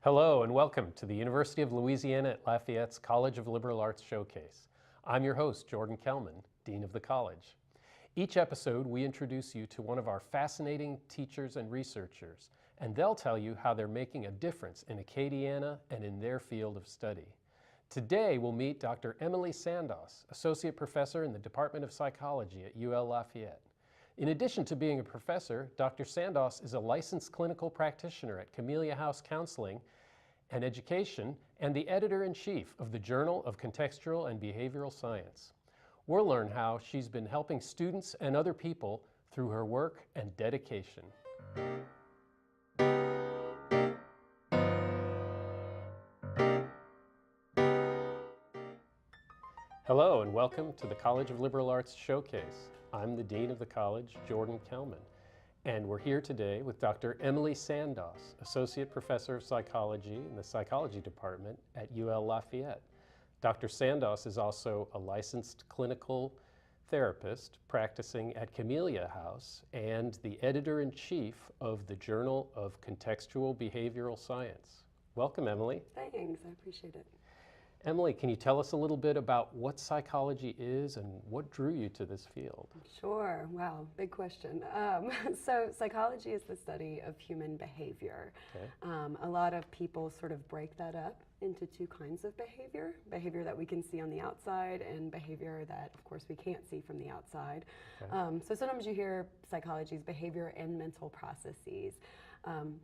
Hello and welcome to the University of Louisiana at Lafayette's College of Liberal Arts Showcase. I'm your host, Jordan Kelman, Dean of the College. Each episode, we introduce you to one of our fascinating teachers and researchers, and they'll tell you how they're making a difference in Acadiana and in their field of study. Today, we'll meet Dr. Emily Sandoz, Associate Professor in the Department of Psychology at UL Lafayette. In addition to being a professor, Dr. Sandoz is a licensed clinical practitioner at Camellia House Counseling and Education and the editor-in-chief of the Journal of Contextual and Behavioral Science. We'll learn how she's been helping students and other people through her work and dedication. Hello and welcome to the College of Liberal Arts Showcase. I'm the Dean of the College, Jordan Kelman, and we're here today with Dr. Emily Sandoz, Associate Professor of Psychology in the Psychology Department at UL Lafayette. Dr. Sandoz is also a licensed clinical therapist practicing at Camellia House and the editor-in-chief of the Journal of Contextual Behavioral Science. Welcome, Emily. Thanks, I appreciate it. Emily, can you tell us a little bit about what psychology is and what drew you to this field? Sure. Wow, big question. So psychology is the study of human behavior. Okay. A lot of people sort of break that up into two kinds of behavior that we can see on the outside and behavior that, of course, we can't see from the outside. Okay. So sometimes you hear psychology is behavior and mental processes.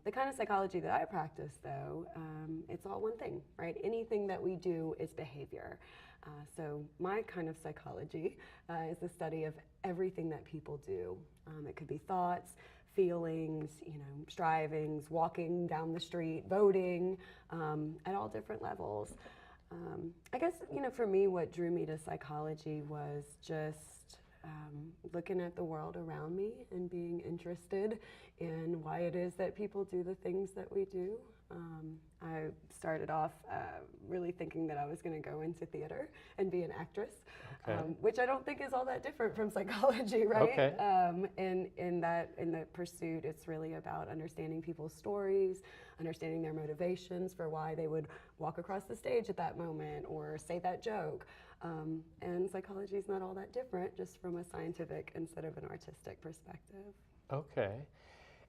The kind of psychology that I practice, though, it's all one thing, right? Anything that we do is behavior. So my kind of psychology is the study of everything that people do. It could be thoughts, feelings, strivings, walking down the street, voting, at all different levels. I guess, for me, what drew me to psychology was just looking at the world around me and being interested in why it is that people do the things that we do. I started off really thinking that I was going to go into theater and be an actress, okay. Which I don't think is all that different from psychology, right? Okay. In the pursuit, it's really about understanding people's stories, understanding their motivations for why they would walk across the stage at that moment or say that joke. And psychology is not all that different, just from a scientific instead of an artistic perspective. Okay.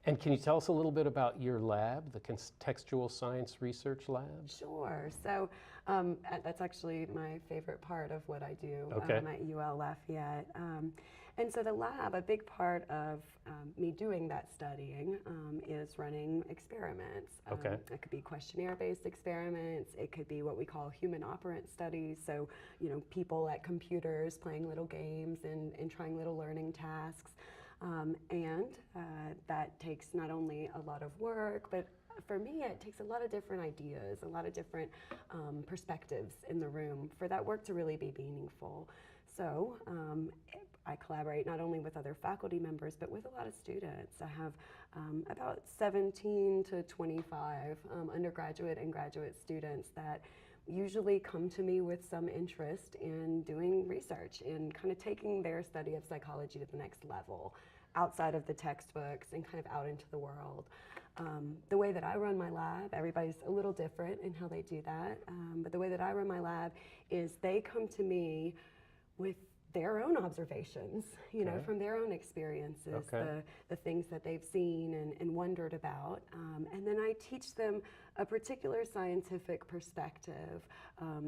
And can you tell us a little bit about your lab, the Contextual Science Research Lab? Sure. So that's actually my favorite part of what I do okay. At UL Lafayette. And so the lab, a big part of me doing that studying is running experiments. Okay. It could be questionnaire-based experiments. It could be what we call human operant studies. So, people at computers playing little games and trying little learning tasks. That takes not only a lot of work, but for me, it takes a lot of different ideas, a lot of different perspectives in the room for that work to really be meaningful. So I collaborate not only with other faculty members, but with a lot of students. I have about 17 to 25 undergraduate and graduate students that usually come to me with some interest in doing research, in kind of taking their study of psychology to the next level, outside of the textbooks and kind of out into the world. The way that I run my lab, everybody's a little different in how they do that, but the way that I run my lab is they come to me with their own observations, okay. From their own experiences, okay. the things that they've seen and wondered about. And then I teach them a particular scientific perspective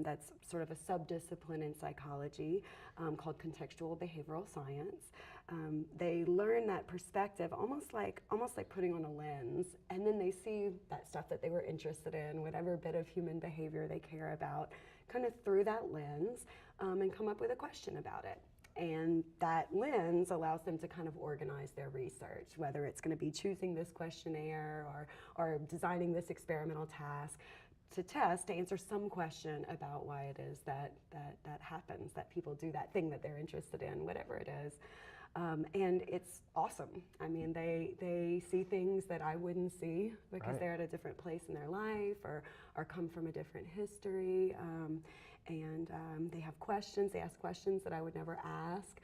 that's sort of a subdiscipline in psychology called contextual behavioral science. They learn that perspective almost like putting on a lens, and then they see that stuff that they were interested in, whatever bit of human behavior they care about, kind of through that lens, and come up with a question about it. And that lens allows them to kind of organize their research, whether it's going to be choosing this questionnaire or designing this experimental task to answer some question about why it is that happens, that people do that thing that they're interested in, whatever it is. And it's awesome. I mean, they see things that I wouldn't see because right. they're at a different place in their life or come from a different history. And they have questions. They ask questions that I would never ask.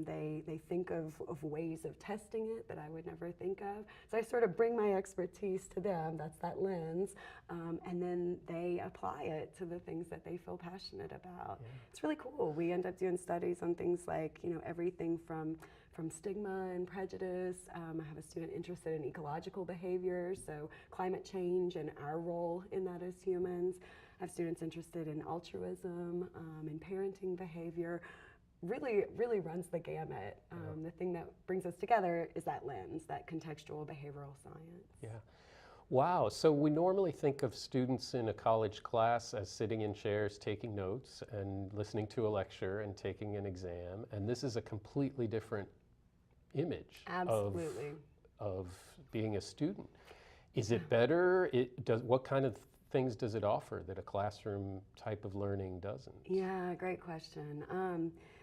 They think of ways of testing it that I would never think of. So I sort of bring my expertise to them, that's that lens, and then they apply it to the things that they feel passionate about. Yeah. It's really cool. We end up doing studies on things like, everything from stigma and prejudice. I have a student interested in ecological behavior, so climate change and our role in that as humans. I have students interested in altruism, and parenting behavior. Really runs the gamut. The thing that brings us together is that lens, that contextual behavioral science. Yeah. Wow, so we normally think of students in a college class as sitting in chairs taking notes and listening to a lecture and taking an exam, and this is a completely different image of being a student. Is it better? What kind of things does it offer that a classroom type of learning doesn't? Yeah, great question.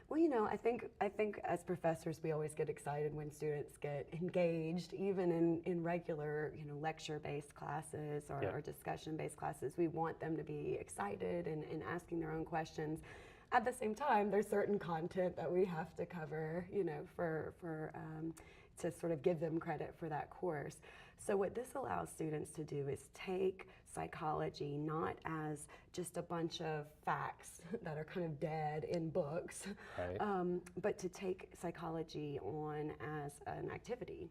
Well, I think as professors, we always get excited when students get engaged, even in regular, lecture-based classes or discussion-based classes. We want them to be excited and asking their own questions. At the same time, there's certain content that we have to cover, to sort of give them credit for that course. So what this allows students to do is take psychology not as just a bunch of facts that are kind of dead in books, right. But to take psychology on as an activity,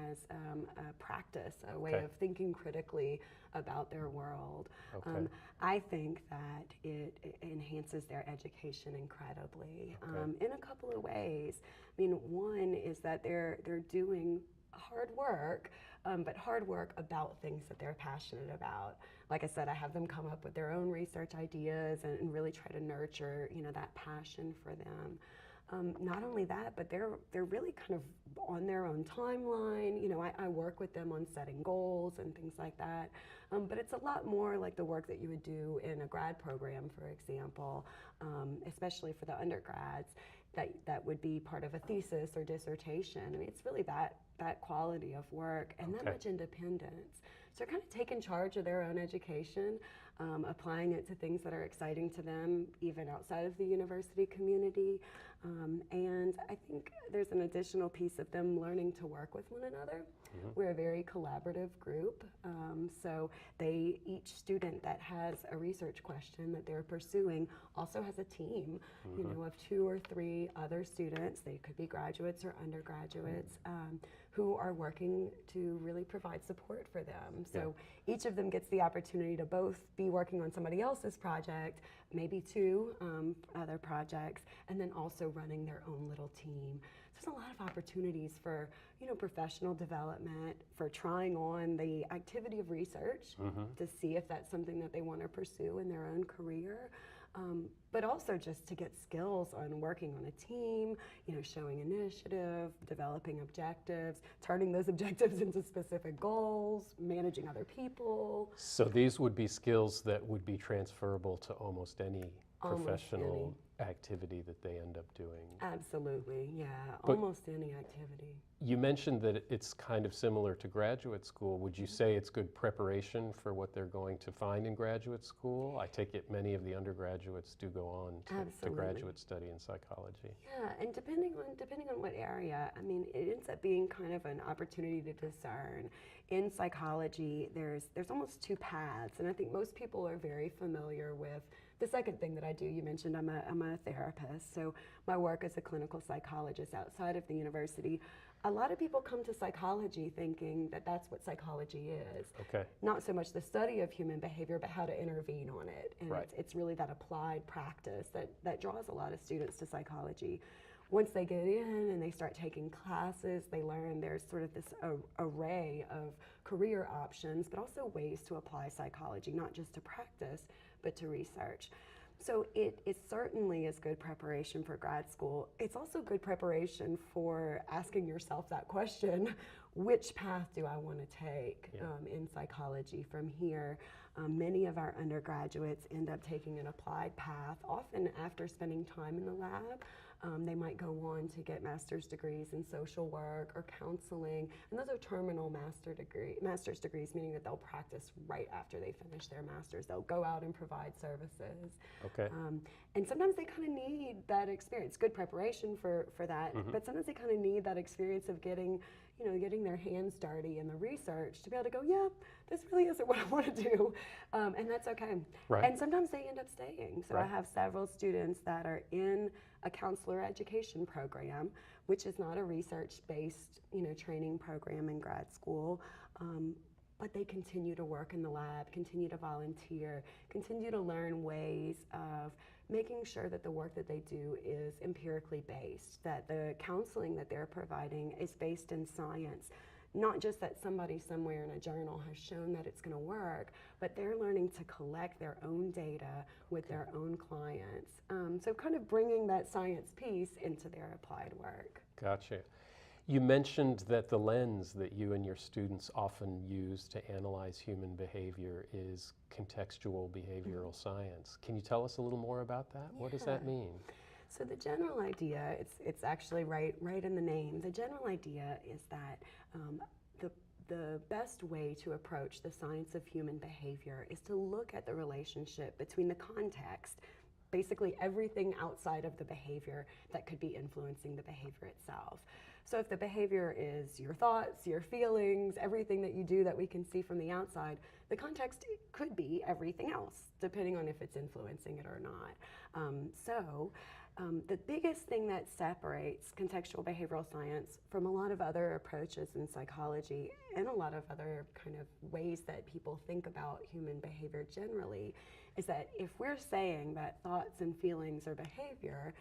as a practice, a way of thinking critically about their world. Okay. I think that it enhances their education incredibly in a couple of ways. I mean, one is that they're doing hard work, but hard work about things that they're passionate about. Like I said, I have them come up with their own research ideas and really try to nurture, that passion for them. Not only that, but they're really kind of on their own timeline. I work with them on setting goals and things like that. But it's a lot more like the work that you would do in a grad program, for example, especially for the undergrads. That would be part of a thesis or dissertation. I mean, it's really that quality of work and that much independence. So they're kind of taking charge of their own education, applying it to things that are exciting to them, even outside of the university community. And I think there's an additional piece of them learning to work with one another. Mm-hmm. We're a very collaborative group. So each student that has a research question that they're pursuing also has a team, of 2 or 3 other students. They could be graduates or undergraduates who are working to really provide support for them. So each of them gets the opportunity to both be working on somebody else's project, maybe 2 other projects, and then also running their own little team. So there's a lot of opportunities for, professional development, for trying on the activity of research to see if that's something that they want to pursue in their own career. But also just to get skills on working on a team, showing initiative, developing objectives, turning those objectives into specific goals, managing other people. So these would be skills that would be transferable to almost any professional activity that they end up doing. Absolutely, yeah, But almost any activity. you mentioned that it's kind of similar to graduate school. Would you say it's good preparation for what they're going to find in graduate school? I take it many of the undergraduates do go on to graduate study in psychology. Yeah, and depending on what area, I mean, it ends up being kind of an opportunity to discern. In psychology, there's almost 2 paths, and I think most people are very familiar with the second thing that I do. You mentioned I'm a therapist, so my work as a clinical psychologist outside of the university. A lot of people come to psychology thinking that that's what psychology is. Okay. Not so much the study of human behavior, but how to intervene on it. And right. it's really that applied practice that draws a lot of students to psychology. Once they get in and they start taking classes, they learn there's sort of this array of career options, but also ways to apply psychology, not just to practice, but to research. So it certainly is good preparation for grad school. It's also good preparation for asking yourself that question, which path do I want to take in psychology from here? Many of our undergraduates end up taking an applied path, often after spending time in the lab. They might go on to get master's degrees in social work or counseling, and those are terminal master's degrees, meaning that they'll practice right after they finish their master's. They'll go out and provide services. Okay. And sometimes they kind of need that experience, good preparation for that, but sometimes they kind of need that experience of getting their hands dirty in the research to be able to go, yeah, this really isn't what I want to do, and that's okay. Right. And sometimes they end up staying. So Right. I have several students that are in a counselor education program, which is not a research-based, training program in grad school, but they continue to work in the lab, continue to volunteer, continue to learn ways of making sure that the work that they do is empirically based, that the counseling that they're providing is based in science. Not just that somebody somewhere in a journal has shown that it's going to work, but they're learning to collect their own data with their own clients. So kind of bringing that science piece into their applied work. Gotcha. You mentioned that the lens that you and your students often use to analyze human behavior is contextual behavioral science. Can you tell us a little more about that? Yeah. What does that mean? So the general idea, it's actually right in the name. The general idea is that the best way to approach the science of human behavior is to look at the relationship between the context, basically everything outside of the behavior that could be influencing the behavior itself. So if the behavior is your thoughts, your feelings, everything that you do that we can see from the outside, the context could be everything else, depending on if it's influencing it or not. The biggest thing that separates contextual behavioral science from a lot of other approaches in psychology and a lot of other kind of ways that people think about human behavior generally is that if we're saying that thoughts and feelings are behavior,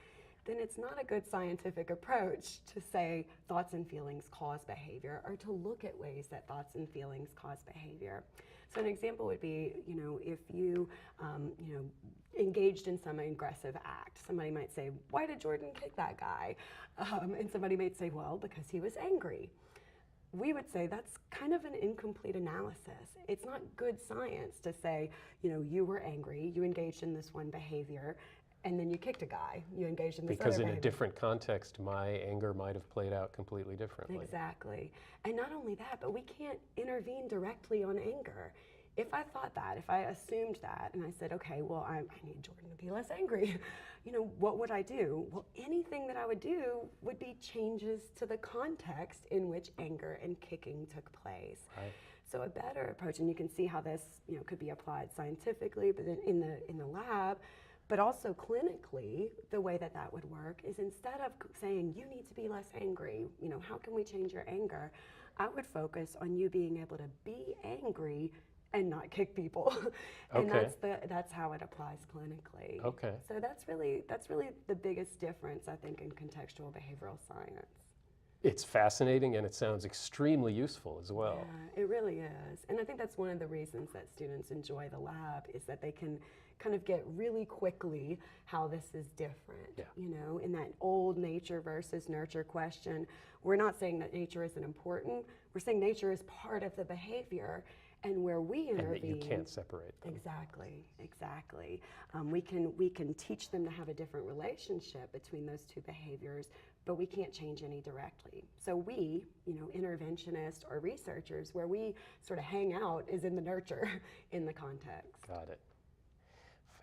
then it's not a good scientific approach to say thoughts and feelings cause behavior or to look at ways that thoughts and feelings cause behavior. So an example would be, if you, engaged in some aggressive act. Somebody might say, why did Jordan kick that guy? And somebody might say, well, because he was angry. We would say that's kind of an incomplete analysis. It's not good science to say, you were angry, you engaged in this one behavior, and then you kicked a guy, you engaged in this Because other in behavior. a different context, my anger might have played out completely differently. Exactly. And not only that, but we can't intervene directly on anger. If I thought that, if I assumed that, and I said, okay, well, I need Jordan to be less angry, what would I do? Well, anything that I would do would be changes to the context in which anger and kicking took place. Right. So a better approach, and you can see how this, could be applied scientifically, but then in the lab, but also clinically, the way that would work is instead of saying, you need to be less angry, how can we change your anger? I would focus on you being able to be angry and not kick people. And Okay. that's how it applies clinically. Okay. So that's really the biggest difference, I think, in contextual behavioral science. It's fascinating and it sounds extremely useful as well. Yeah, it really is. And I think that's one of the reasons that students enjoy the lab is that they can kind of get really quickly how this is different. Yeah. In that old nature versus nurture question, we're not saying that nature isn't important. We're saying nature is part of the behavior, and where we intervene. And that you can't separate them. Exactly. We can teach them to have a different relationship between those two behaviors, but we can't change any directly. So we, interventionists or researchers, where we sort of hang out is in the nurture, in the context. Got it.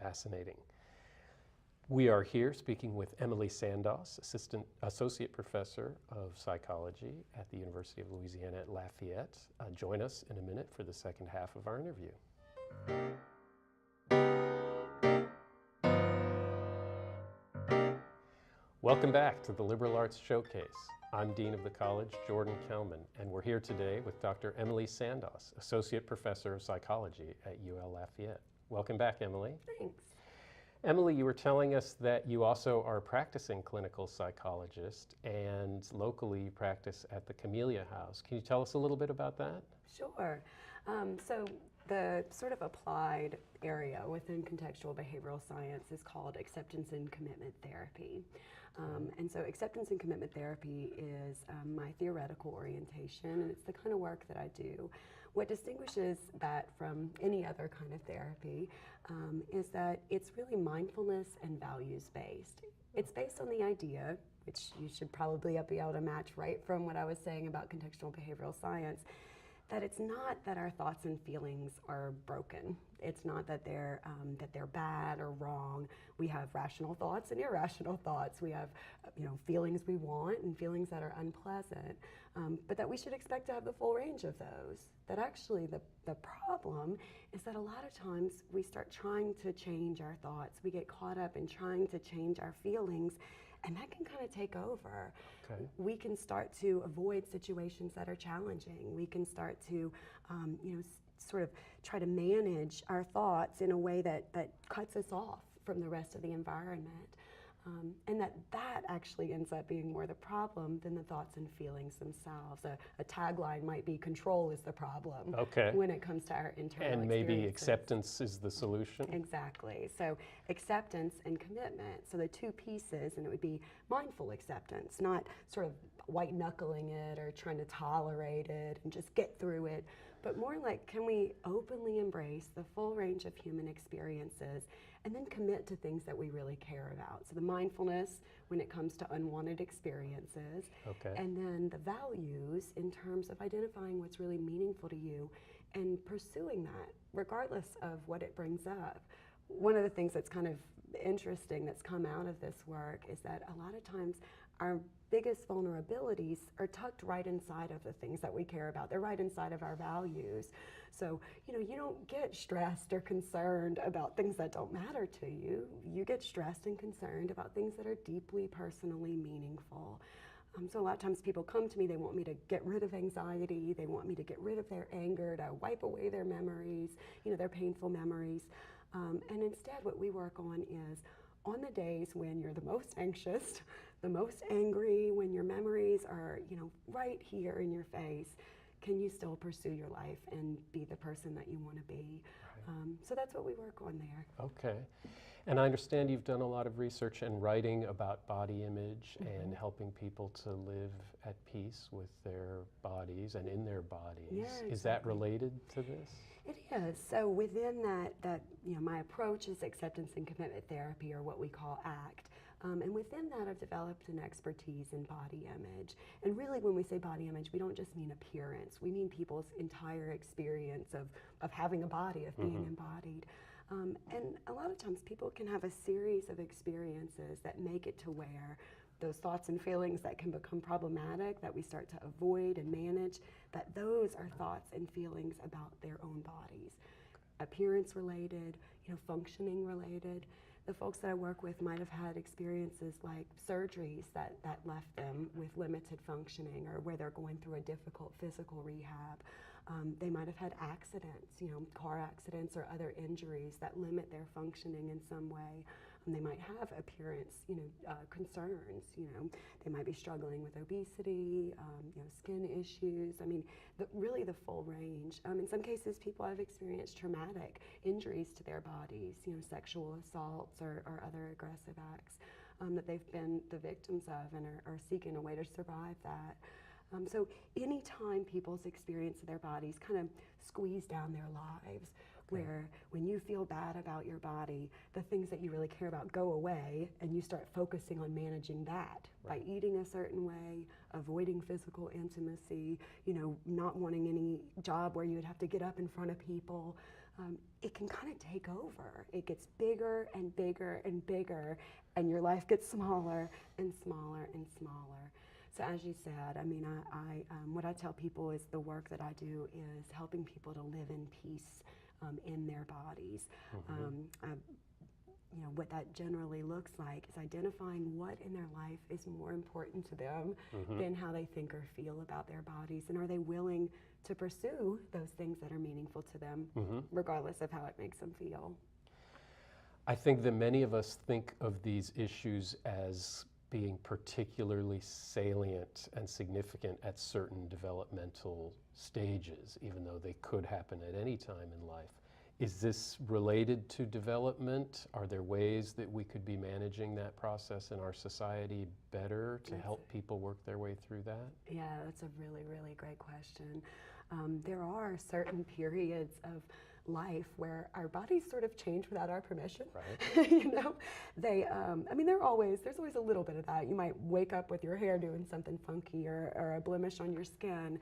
Fascinating. We are here speaking with Emily Sandoz, Associate Professor of Psychology at the University of Louisiana at Lafayette. Join us in a minute for the second half of our interview. Welcome back to the Liberal Arts Showcase. I'm Dean of the College, Jordan Kelman, and we're here today with Dr. Emily Sandoz, Associate Professor of Psychology at UL Lafayette. Welcome back, Emily. Thanks. Emily, you were telling us that you also are a practicing clinical psychologist and locally you practice at the Camellia House. Can you tell us a little bit about that? Sure. So the sort of applied area within contextual behavioral science is called acceptance and commitment therapy. And so acceptance and commitment therapy is my theoretical orientation, and it's the kind of work that I do. What distinguishes that from any other kind of therapy is that it's really mindfulness and values-based. It's based on the idea, which you should probably be able to match right from what I was saying about contextual behavioral science, that it's not that our thoughts and feelings are broken. It's not that they're bad or wrong. We have rational thoughts and irrational thoughts. We have feelings we want and feelings that are unpleasant, but that we should expect to have the full range of those. That actually the problem is that a lot of times we start trying to change our thoughts. We get caught up in trying to change our feelings, and that can kind of take over. Okay. We can start to avoid situations that are challenging. We can start to, sort of try to manage our thoughts in a way that cuts us off from the rest of the environment. And that actually ends up being more the problem than the thoughts and feelings themselves. A tagline might be "control is the problem" Okay. when it comes to our internal And maybe experiences. acceptance is the solution? Exactly. So acceptance and commitment. So the two pieces, and it would be mindful acceptance, not sort of white knuckling it or trying to tolerate it and just get through it, but more like, can we openly embrace the full range of human experiences and then commit to things that we really care about? So the mindfulness when it comes to unwanted experiences, Okay. and then the values in terms of identifying what's really meaningful to you and pursuing that regardless of what it brings up. One of the things that's kind of interesting that's come out of this work is that a lot of times our biggest vulnerabilities are tucked right inside of the things that we care about. They're right inside of our values. So, you don't get stressed or concerned about things that don't matter to you. You get stressed and concerned about things that are deeply personally meaningful. So a lot of times people come to me, they want me to get rid of anxiety, they want me to get rid of their anger, to wipe away their memories, their painful memories. And instead what we work on is on the days when you're the most anxious, the most angry, when your memories are, right here in your face, can you still pursue your life and be the person that you want to be? Right. So that's what we work on there. Okay. And I understand you've done a lot of research and writing about body image and helping people to live at peace with their bodies and in their bodies. Yeah, exactly. Is that related to this? It is. So within that my approach is acceptance and commitment therapy, or what we call ACT. And within that, I've developed an expertise in body image. And really, when we say body image, we don't just mean appearance. We mean people's entire experience of having a body, of being embodied. And a lot of times people can have a series of experiences that make it to where those thoughts and feelings that can become problematic, that we start to avoid and manage, that those are thoughts and feelings about their own bodies. Appearance related, functioning related. The folks that I work with might have had experiences like surgeries that left them with limited functioning, or where they're going through a difficult physical rehab. They might have had accidents, car accidents or other injuries that limit their functioning in some way. And they might have appearance, concerns. They might be struggling with obesity, skin issues. I mean, really the full range. In some cases, people have experienced traumatic injuries to their bodies, sexual assaults or other aggressive acts that they've been the victims of and are seeking a way to survive that. So anytime people's experience of their bodies kind of squeeze down their lives, where when you feel bad about your body, the things that you really care about go away, and you start focusing on managing that by eating a certain way, avoiding physical intimacy, not wanting any job where you would have to get up in front of people. It can kind of take over. It gets bigger and bigger and bigger, and your life gets smaller and smaller and smaller. So as you said, I mean, what I tell people is the work that I do is helping people to live in peace in their bodies. What that generally looks like is identifying what in their life is more important to them than how they think or feel about their bodies, and are they willing to pursue those things that are meaningful to them, regardless of how it makes them feel. I think that many of us think of these issues as being particularly salient and significant at certain developmental stages, even though they could happen at any time in life. Is this related to development? Are there ways that we could be managing that process in our society better to help people work their way through that? Yeah, that's a really, really great question. There are certain periods life where our bodies sort of change without our permission. Right. You know, I mean, there's always a little bit of that. You might wake up with your hair doing something funky or a blemish on your skin.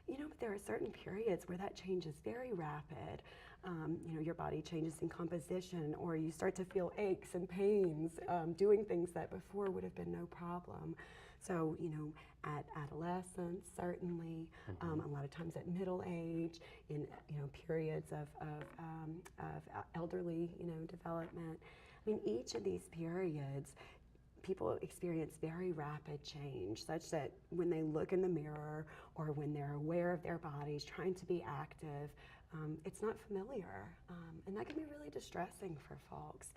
You know, but there are certain periods where that change is very rapid. You know, your body changes in composition, or you start to feel aches and pains doing things that before would have been no problem. So, you know, at adolescence, certainly, a lot of times at middle age, in, you know, periods of elderly, you know, development. I mean, each of these periods, people experience very rapid change, such that when they look in the mirror or when they're aware of their bodies, trying to be active, it's not familiar. And that can be really distressing for folks.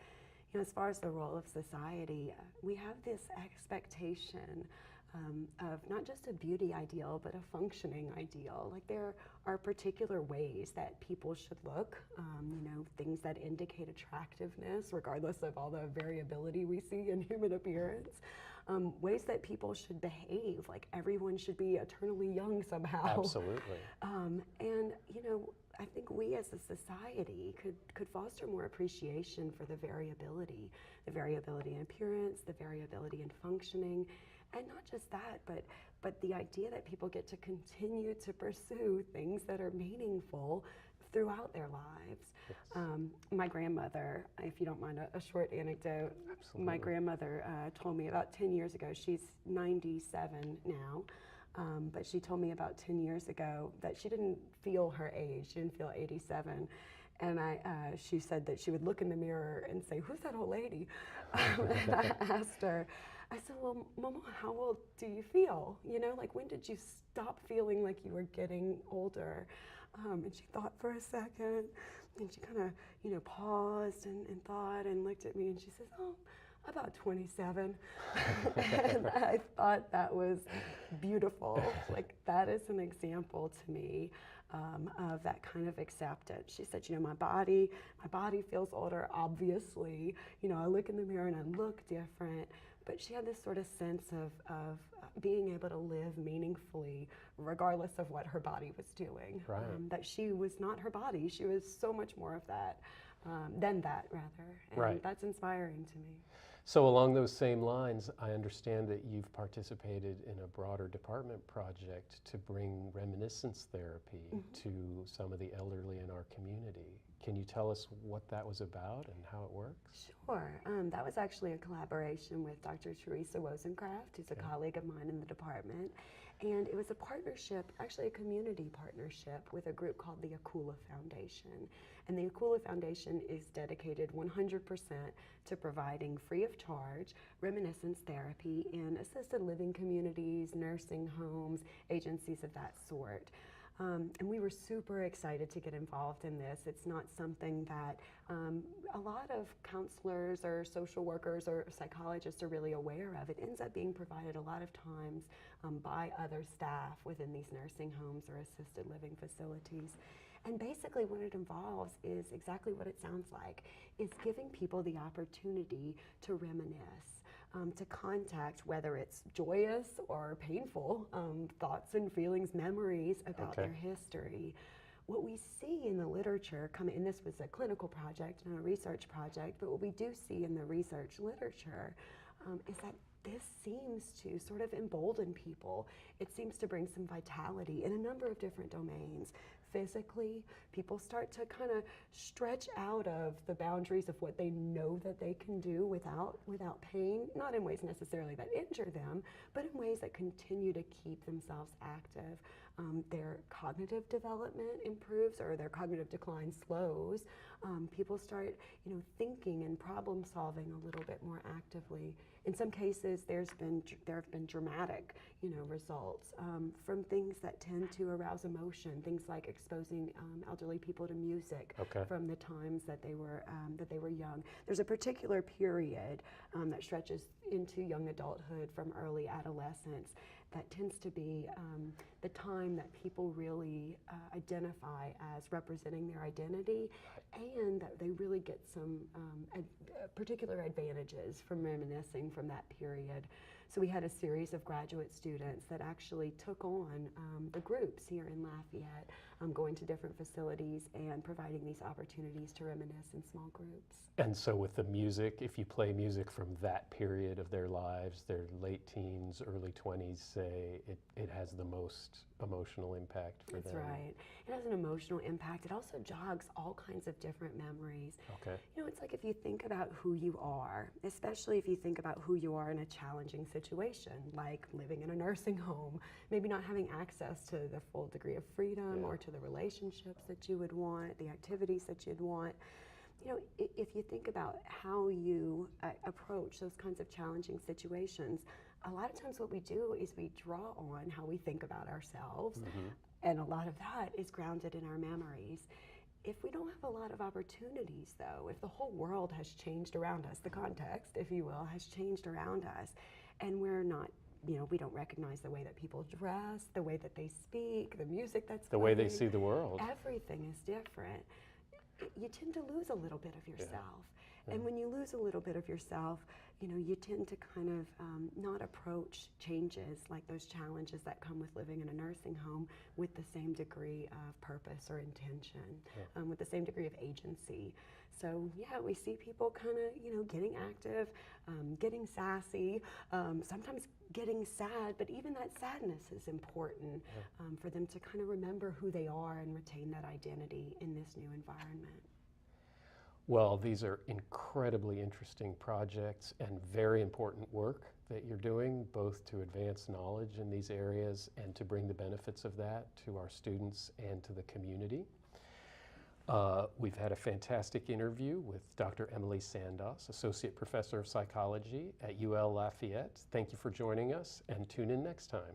You know, as far as the role of society, we have this expectation of not just a beauty ideal, but a functioning ideal. Like, there are particular ways that people should look, you know, things that indicate attractiveness, regardless of all the variability we see in human appearance. Ways that people should behave, like everyone should be eternally young somehow. Absolutely. And, you know, I think we as a society could foster more appreciation for the variability in appearance, the variability in functioning. And not just that, but the idea that people get to continue to pursue things that are meaningful throughout their lives. Yes. My grandmother, if you don't mind a short anecdote, Absolutely. my grandmother told me about 10 years ago, she's 97 now, but she told me about 10 years ago that she didn't feel her age, she didn't feel 87. And she said that she would look in the mirror and say, "Who's that old lady?" And I asked her, I said, "Well, Mama, how old do you feel? You know, like, when did you stop feeling like you were getting older?" And she thought for a second, and she kind of, you know, paused and thought and looked at me, and she says, "Oh, about 27." And I thought that was beautiful. Like, that is an example to me of that kind of acceptance. She said, "You know, my body feels older, obviously. You know, I look in the mirror and I look different." But she had this sort of sense of being able to live meaningfully regardless of what her body was doing. Right. That she was not her body. She was so much more of that, than that, rather. And Right. that's inspiring to me. So along those same lines, I understand that you've participated in a broader department project to bring reminiscence therapy to some of the elderly in our community. Can you tell us what that was about and how it works? Sure. That was actually a collaboration with Dr. Teresa Wozencraft, who's a colleague of mine in the department. And it was a partnership, actually a community partnership, with a group called the Acula Foundation. And the Acula Foundation is dedicated 100% to providing free of charge reminiscence therapy in assisted living communities, nursing homes, agencies of that sort. And we were super excited to get involved in this. It's not something that a lot of counselors or social workers or psychologists are really aware of. It ends up being provided a lot of times by other staff within these nursing homes or assisted living facilities. And basically what it involves is exactly what it sounds like. It's giving people the opportunity to reminisce. To contact, whether it's joyous or painful, thoughts and feelings, memories about their history. What we see in the literature, and this was a clinical project and a research project, but what we do see in the research literature is that this seems to sort of embolden people. It seems to bring some vitality in a number of different domains. Physically, people start to kind of stretch out of the boundaries of what they know that they can do without pain, not in ways necessarily that injure them, but in ways that continue to keep themselves active. Their cognitive development improves, or their cognitive decline slows. People start, you know, thinking and problem solving a little bit more actively. In some cases, there have been dramatic, you know, results from things that tend to arouse emotion. Things like exposing elderly people to music from the times that they were young. There's a particular period that stretches into young adulthood from early adolescence that tends to be the time that people really identify as representing their identity, and that they really get some particular advantages from reminiscing from that period. So we had a series of graduate students that actually took on the groups here in Lafayette, going to different facilities and providing these opportunities to reminisce in small groups. And so with the music, if you play music from that period of their lives, their late teens, early 20s, say, it has the most emotional impact for them. That's right. It has an emotional impact. It also jogs all kinds of different memories. Okay. You know, it's like if you think about who you are, especially if you think about who you are in a challenging situation, like living in a nursing home, maybe not having access to the full degree of freedom or to the relationships that you would want, the activities that you'd want. You know, if you think about how you approach those kinds of challenging situations, a lot of times what we do is we draw on how we think about ourselves, and a lot of that is grounded in our memories. If we don't have a lot of opportunities, though, if the whole world has changed around us, the context, if you will, has changed around us, and we're not, you know, we don't recognize the way that people dress, the way that they speak, the music that's the way they see the world. Everything is different. You tend to lose a little bit of yourself. And when you lose a little bit of yourself, you know, you tend to kind of not approach changes like those challenges that come with living in a nursing home with the same degree of purpose or intention, with the same degree of agency. So yeah, we see people kind of, you know, getting active, getting sassy, sometimes getting sad, but even that sadness is important for them to kind of remember who they are and retain that identity in this new environment. Well, these are incredibly interesting projects and very important work that you're doing, both to advance knowledge in these areas and to bring the benefits of that to our students and to the community. We've had a fantastic interview with Dr. Emily Sandoz, Associate Professor of Psychology at UL Lafayette. Thank you for joining us, and tune in next time.